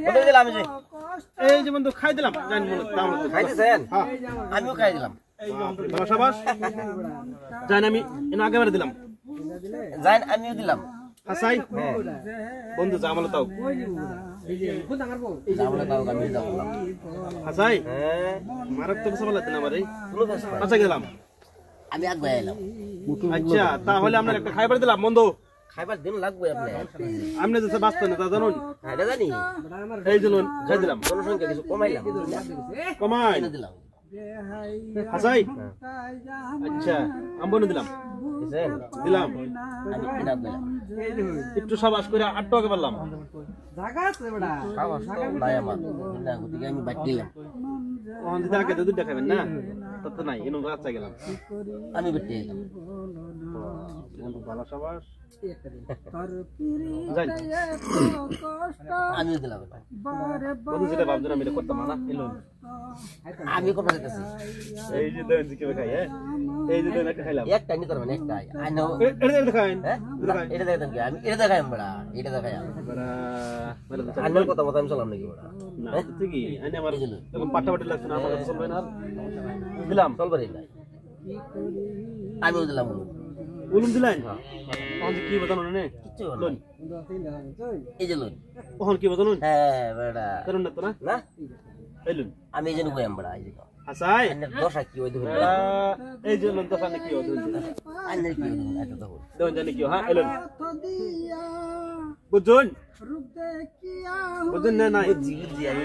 বন্ধু দিলাম আমি যে এই যে বন্ধু খাই দিলাম জান মনে নাম খাইতেছেন আমিও খাই দিলাম বাসাবাস জান আমি এর আগে বারে দিলাম জান আমিও দিলাম হাসাই বন্ধু জামাল তাও জামাল তাও আমি দাও হাসাই হ্যাঁ মারক তো সবাই দিলাম আরে তুমি ফেস আচ্ছা গেলাম আমি আগে এলাম আচ্ছা তাহলে আমরা একটা খাইবার দিলাম বন্ধু খাইবার দিন লাগবে আপনি আপনি যে বাঁচতে না তা জানুন এটা জানি এই জন্য খাই দিলাম জনসংখ্যা কিছু কমাইলাম কমাই দিলাম হাসাই আচ্ছা আমি দিলাম বুঝছেন দিলাম আমি কিনা দিলাম একটু সাবাস করে 8 টাকা পারলাম জায়গা আছে বড়া খাওয়া তো নাই আমার না গতিকে আমি বাদ দিলাম ওখান থেকে আগে দুধ দেখাবেন না তত তো নাই এনো রাত গেলাম আমি বেটে এলাম বন্ধু ভালো সাবাস তোর পিরি যাই আমিও দিলাম বন্ধু যেটা ভাবছেন আমি এটা করতাম না এলো আমি কোন পাইতেছি এই যে দেন কি খাই হ্যাঁ এই যে দেন একটা খাইলাম একটা নি করবেন একটা আই নো এটা খাইন হ্যাঁ এটা দেখেন কি আমি এটা দেখাই বড়া এটা দেখাই বড়া বলে তো আন্নার কথা মত আমি চলাম নাকি বড়া না ঠিকই আনি আমার এরকম পাটা পাটি লাগছে না আমার কাছে চলবে না দিলাম চলবে না আমিও দিলাম উলুম দিলেন কোন কি বাতানো না কিচ্ছু লোন এই যে লোন কোন কি বাতানো হ্যাঁ বড়া করুন না তো না না এই লোন আমি এই জন্য কইম বড়া এই যে হাসাই আন্নার দশা কি ওই দেখুন এই যে লোন তো সামনে কি হতো আন্নার কি ওই দেখুন এত দেখুন দেন জানি কি হ্যাঁ এই লোন বুঝুন বুঝুন না নাই জি জি আমি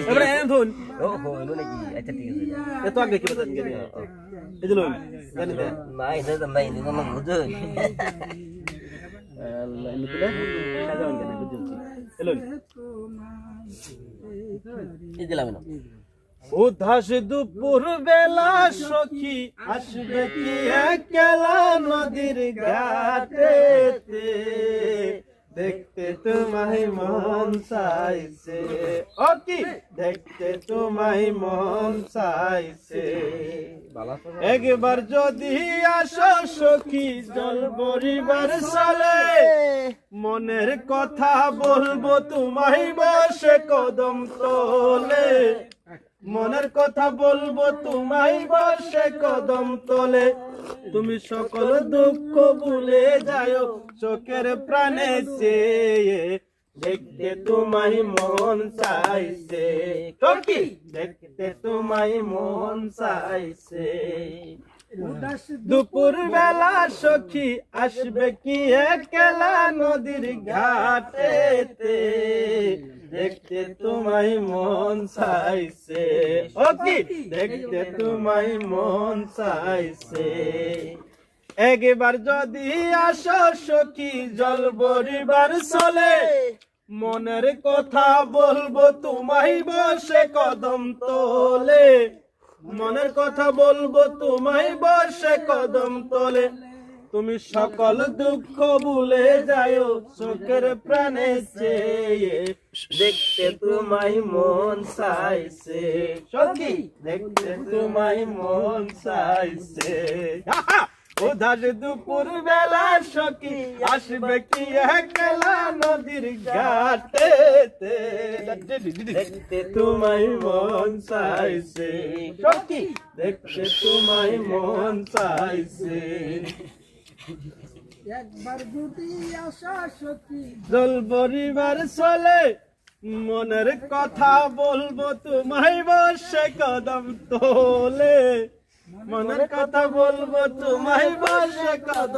এবারে এম ধুন ও হো এলো নাকি আচ্ছা ঠিক আছে এত আগে কি বাতান গেলি এই যে লোন জানি দে নাই এটা নাই এটা না বুঝুন আল্লাহ ইনি দিলে সাজান কেন বুঝুন এই লোন এই দিলাম না উদাস দুপুর বেলা সখী আসবে কি একলা নদীর ঘাটেতে দেখতে তোমায় মন চাইছে ও কি দেখতে তোমায় মন চাইছে একবার যদি আসো সখী জল বরিবার চলে মনের কথা বলবো তোমায় বসে কদম তোলে মনের কথা বলবো তোমায় বসে কদম তোলে তুমি সকল দুঃখ ভুলে যাও চোখের প্রাণে চেয়ে দেখতে তোমায় মন চাইছে কি দেখতে তোমায় মন চাইছে দুপুর বেলা সখী আসবে কি একলা নদীর ঘাটেতে দেখতে তোমায় মন চাইছে ও কি দেখতে তোমায় মন চাইছে একবার যদি আসো সখী জল বরিবার চলে মনের কথা বলবো তোমায় বসে কদম তোলে মনের কথা বলবো তোমায় বসে কদম তোলে তুমি সকল দুঃখ ভুলে যাও চোখের প্রাণে চেয়ে দেখতে তোমায় মন চাইছে সখী দেখতে তোমায় মন চাইছে উদাস দুপুর বেলা সখী আসবে কি একলা নদীর ঘাটেতে দেখতে তোমায় মন চাইছে সখী দেখতে তোমায় মন চাইছে একবার যদি আসা সখী জল বরিবার চলে মনের কথা বলবো তোমায় বসে কদম তোলে মনের কথা বলবো তোমায় বসে কদম